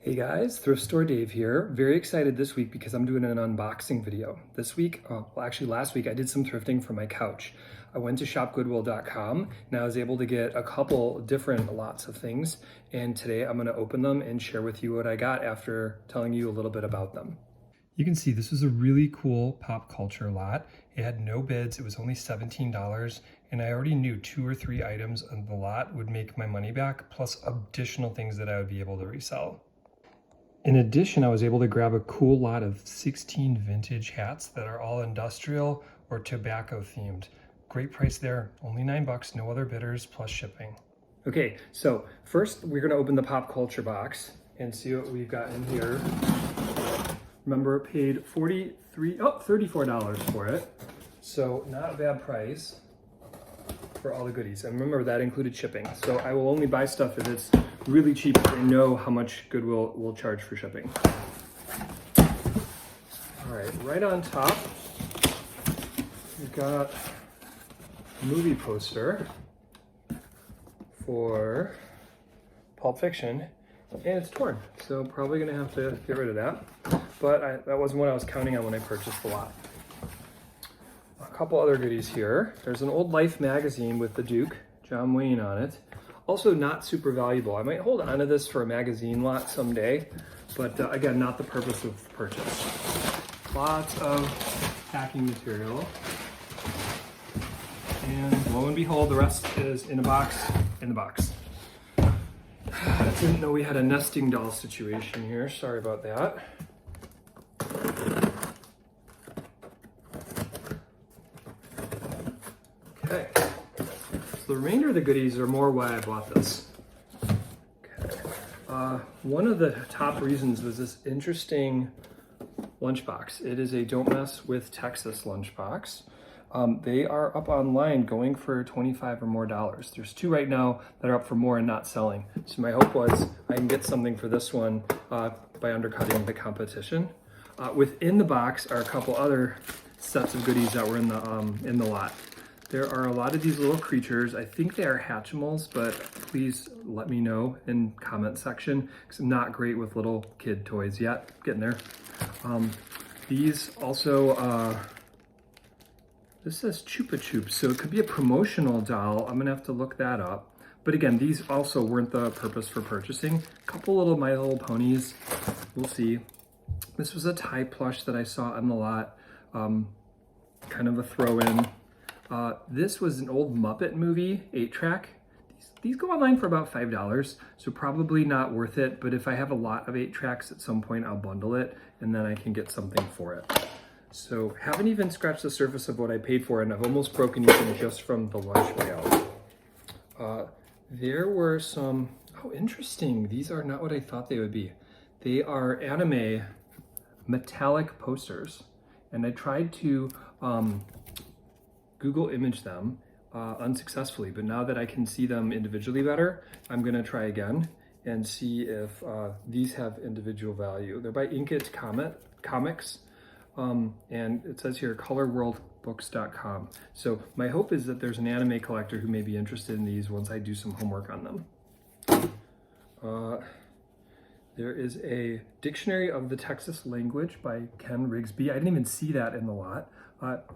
Hey guys, Thrift Store Dave here. Very excited this week because I'm doing an unboxing video. This week, well actually last week, I did some thrifting for my couch. I went to shopgoodwill.com and I was able to get a couple different lots of things. And today I'm gonna open them and share with you what I got after telling you a little bit about them. You can see this was a really cool pop culture lot. It had no bids, it was only $17, and I already knew 2 or 3 items on the lot would make my money back, plus additional things that I would be able to resell. In addition, I was able to grab a cool lot of 16 vintage hats that are all industrial or tobacco themed. Great price there, only $9, no other bidders, plus shipping. Okay, so first we're gonna open the pop culture box and see what we've got in here. Remember, paid $34 for it. So not a bad price for all the goodies. And remember, that included shipping. So I will only buy stuff if it's really cheap and know how much Goodwill will charge for shipping. All right on top, we've got a movie poster for Pulp Fiction, and it's torn. So probably gonna have to get rid of that. But that wasn't what I was counting on when I purchased the lot. A couple other goodies here. There's an old Life magazine with the Duke, John Wayne, on it. Also not super valuable. I might hold on to this for a magazine lot someday, but again, not the purpose of the purchase. Lots of packing material. And lo and behold, the rest is in a box, in the box. I didn't know we had a nesting doll situation here. Sorry about that. Okay. The remainder of the goodies are more why I bought this. Okay. One of the top reasons was this interesting lunchbox. It is a Don't Mess with Texas lunchbox. They are up online going for $25 or more. There's 2 right now that are up for more and not selling. So my hope was I can get something for this one by undercutting the competition. Within the box are a couple other sets of goodies that were in the lot. There are a lot of these little creatures. I think they are Hatchimals, but please let me know in comment section because I'm not great with little kid toys yet. Getting there. These also, this says Chupa Chups, so it could be a promotional doll. I'm gonna have to look that up. But again, these also weren't the purpose for purchasing. A couple little My Little Ponies, we'll see. This was a tie plush that I saw on the lot, kind of a throw-in. This was an old Muppet movie, 8-track. These go online for about $5, so probably not worth it, but if I have a lot of 8-tracks at some point, I'll bundle it, and then I can get something for it. So haven't even scratched the surface of what I paid for, and I've almost broken even just from the lunch payout. There were some, oh interesting, these are not what I thought they would be. They are anime metallic posters, and I tried to Google image them unsuccessfully, but now that I can see them individually better, I'm gonna try again and see if these have individual value. They're by Inkit Comics, and it says here colorworldbooks.com. So my hope is that there's an anime collector who may be interested in these once I do some homework on them. There is a Dictionary of the Texas Language by Ken Rigsby. I didn't even see that in the lot.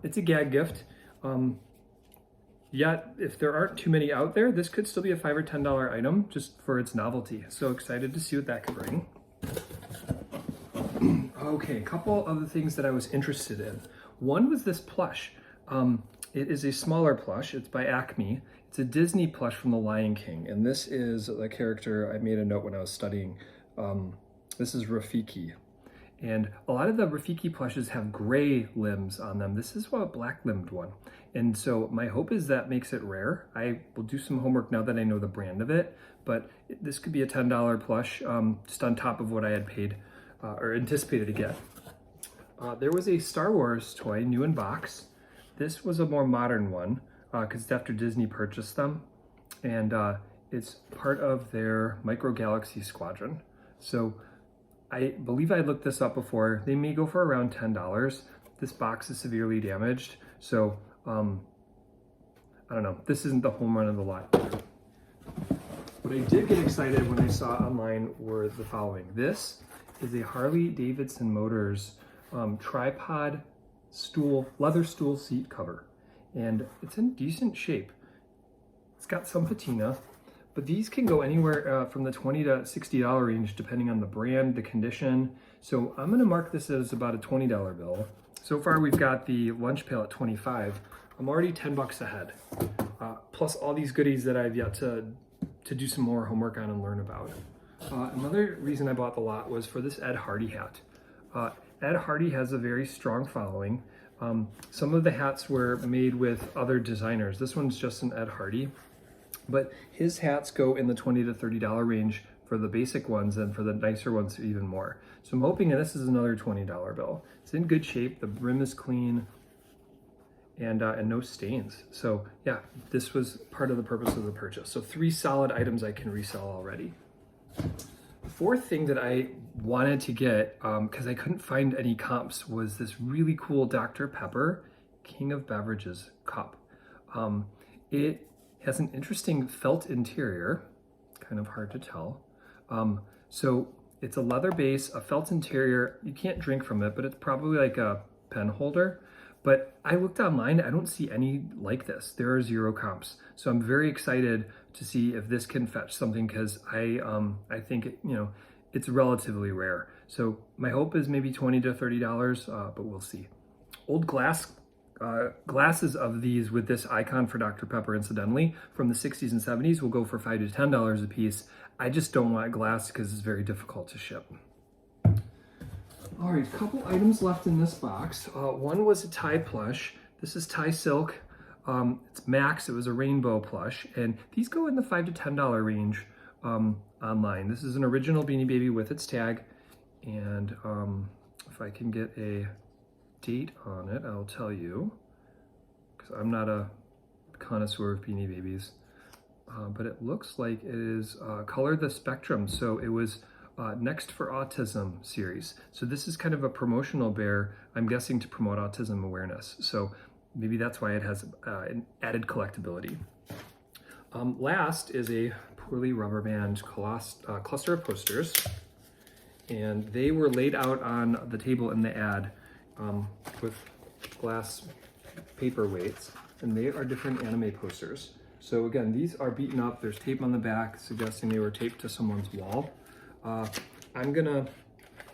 It's a gag gift. Yet, if there aren't too many out there, this could still be a $5 or $10 item just for its novelty. So excited to see what that could bring. Okay, a couple other things that I was interested in. One was this plush. It is a smaller plush. It's by Acme. It's a Disney plush from the Lion King. And this is the character I made a note when I was studying. This is Rafiki. And a lot of the Rafiki plushes have gray limbs on them. This is a black-limbed one. And so my hope is that makes it rare. I will do some homework now that I know the brand of it, but this could be a $10 plush just on top of what I had paid or anticipated to get. There was a Star Wars toy, new in box. This was a more modern one because it's after Disney purchased them. And it's part of their Micro Galaxy Squadron. So I believe I looked this up before. They may go for around $10. This box is severely damaged, so I don't know. This isn't the home run of the lot. What I did get excited when I saw online were the following. This is a Harley-Davidson Motors tripod stool, leather stool seat cover. And it's in decent shape. It's got some patina, but these can go anywhere from the $20 to $60 range depending on the brand, the condition. So I'm gonna mark this as about a $20 bill. So far we've got the lunch pail at 25. I'm already 10 bucks ahead. Plus all these goodies that I've yet to do some more homework on and learn about. Another reason I bought the lot was for this Ed Hardy hat. Ed Hardy has a very strong following. Some of the hats were made with other designers. This one's just an Ed Hardy, but his hats go in the $20 to $30 range for the basic ones, and for the nicer ones even more. So I'm hoping that this is another $20 bill. It's in good shape, the brim is clean, and no stains. So yeah, this was part of the purpose of the purchase. So 3 solid items I can resell already. The fourth thing that I wanted to get, because I couldn't find any comps, was this really cool Dr. Pepper King of Beverages cup. It has an interesting felt interior, kind of hard to tell. So it's a leather base, a felt interior. You can't drink from it, but it's probably like a pen holder. But I looked online, I don't see any like this. There are 0 comps. So I'm very excited to see if this can fetch something, because I think it's relatively rare. So my hope is maybe $20 to $30, but we'll see. Old glasses of these with this icon for Dr. Pepper, incidentally, from the 60s and 70s will go for $5 to $10 a piece. I just don't want glass because it's very difficult to ship. All right, a couple items left in this box. One was a tie plush. This is tie silk. It's Max. It was a rainbow plush, and these go in the $5 to $10 range online. This is an original Beanie Baby with its tag, and if I can get a date on it, I'll tell you, because I'm not a connoisseur of Beanie Babies, but it looks like it is Color the Spectrum. So it was Next for Autism series. So this is kind of a promotional bear, I'm guessing, to promote autism awareness. So maybe that's why it has an added collectability. Last is a poorly rubber band cluster of posters, and they were laid out on the table in the ad with glass paperweights, and they are different anime posters. So again, these are beaten up. There's tape on the back suggesting they were taped to someone's wall. I'm gonna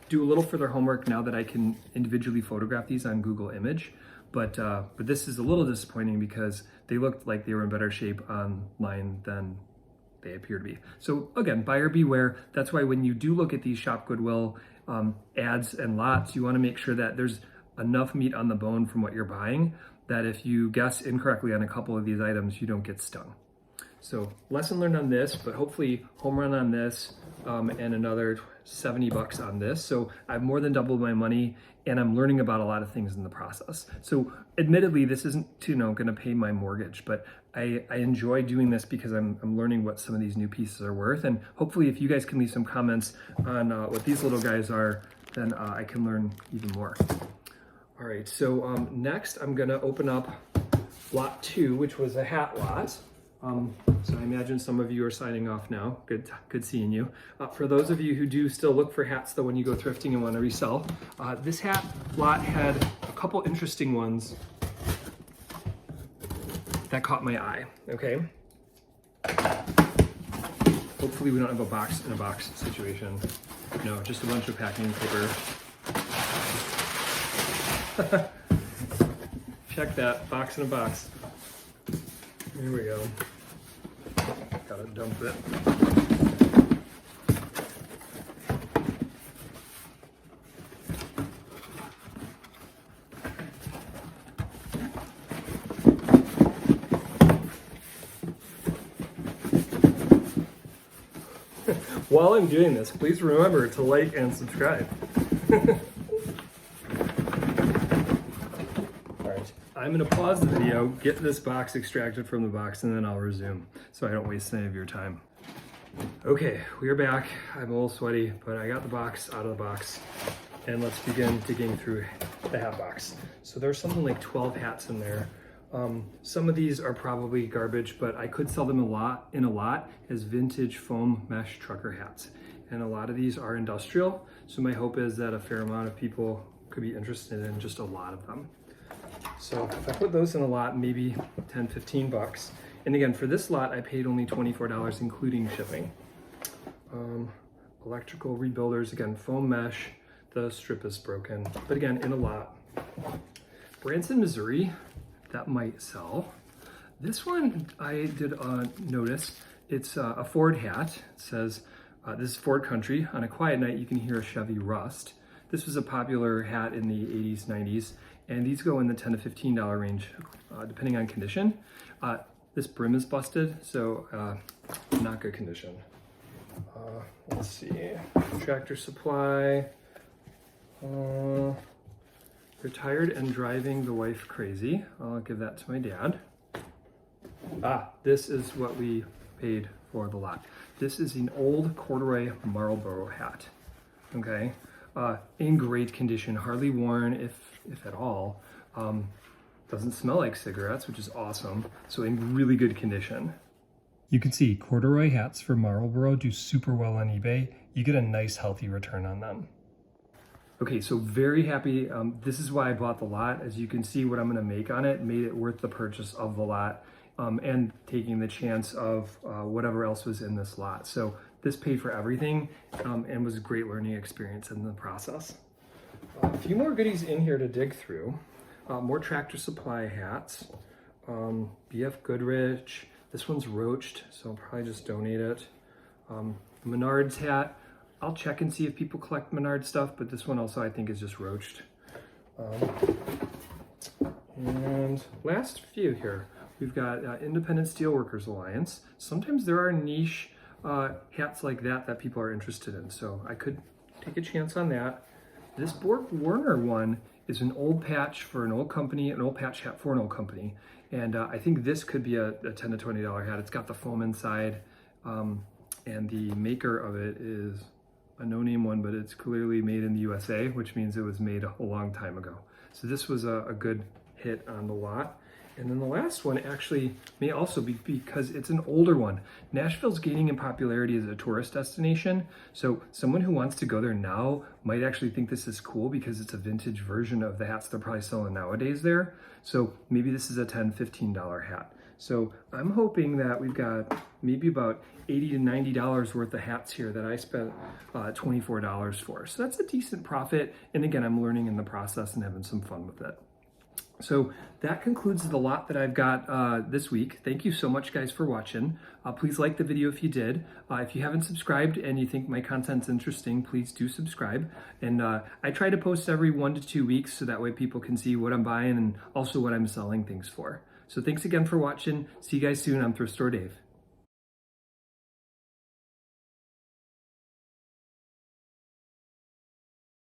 do a little further homework now that I can individually photograph these on Google Image, but this is a little disappointing because they looked like they were in better shape online than they appear to be. So again, buyer beware. That's why when you do look at these Shop Goodwill ads and lots, you wanna make sure that there's enough meat on the bone from what you're buying, that if you guess incorrectly on a couple of these items, you don't get stung. So lesson learned on this, but hopefully home run on this, and another 70 bucks on this. So I've more than doubled my money, and I'm learning about a lot of things in the process. So admittedly, this isn't gonna pay my mortgage, but I enjoy doing this because I'm learning what some of these new pieces are worth. And hopefully if you guys can leave some comments on what these little guys are, then I can learn even more. All right, so next I'm gonna open up lot 2, which was a hat lot. So I imagine some of you are signing off now. Good seeing you. For those of you who do still look for hats though when you go thrifting and want to resell, this hat lot had a couple interesting ones that caught my eye, okay? Hopefully we don't have a box in a box situation. No, just a bunch of packing paper. Check that, box in a box. Here we go. Gotta dump it. While I'm doing this, please remember to like and subscribe. I'm gonna pause the video, get this box extracted from the box, and then I'll resume so I don't waste any of your time. Okay, we are back. I'm a little sweaty, but I got the box out of the box, and let's begin digging through the hat box. So there's something like 12 hats in there. Some of these are probably garbage, but I could sell them in a lot as vintage foam mesh trucker hats. And a lot of these are industrial, so my hope is that a fair amount of people could be interested in just a lot of them. So if I put those in a lot, maybe 10, 15 bucks. And again, for this lot, I paid only $24, including shipping. Electrical rebuilders, again, foam mesh, the strip is broken, but again, in a lot. Branson, Missouri, that might sell. This one I did notice. It's a Ford hat. It says, this is Ford Country. On a quiet night, you can hear a Chevy rust. This was a popular hat in the 80s, 90s, and these go in the $10 to $15 range, depending on condition. This brim is busted, so not good condition. Let's see, Tractor Supply. Retired and driving the wife crazy. I'll give that to my dad. This is what we paid for the lot. This is an old corduroy Marlboro hat. Okay, in great condition, hardly worn, if at all. Doesn't smell like cigarettes, which is awesome. So in really good condition. You can see corduroy hats for Marlboro do super well on eBay. You get a nice healthy return on them. Okay, so very happy. This is why I bought the lot. As you can see what I'm gonna make on it, made it worth the purchase of the lot and taking the chance of whatever else was in this lot. So this paid for everything and was a great learning experience in the process. A few more goodies in here to dig through. More Tractor Supply hats. BF Goodrich. This one's roached, so I'll probably just donate it. Menards hat. I'll check and see if people collect Menards stuff, but this one also I think is just roached. And last few here. We've got Independent Steelworkers Alliance. Sometimes there are niche hats like that people are interested in, so I could take a chance on that. This Borg Warner one is an old patch for an old company, an old patch hat for an old company. And I think this could be a $10 to $20 hat. It's got the foam inside, and the maker of it is a no-name one, but it's clearly made in the USA, which means it was made a long time ago. So this was a good hit on the lot. And then the last one actually may also be because it's an older one. Nashville's gaining in popularity as a tourist destination. So someone who wants to go there now might actually think this is cool because it's a vintage version of the hats they're probably selling nowadays there. So maybe this is a $10, $15 hat. So I'm hoping that we've got maybe about $80 to $90 worth of hats here that I spent $24 for. So that's a decent profit. And again, I'm learning in the process and having some fun with it. So that concludes the lot that I've got this week. Thank you so much, guys, for watching. Please like the video if you did. If you haven't subscribed and you think my content's interesting, please do subscribe. And I try to post every 1 to 2 weeks so that way people can see what I'm buying and also what I'm selling things for. So thanks again for watching. See you guys soon. I'm Thrift Store Dave.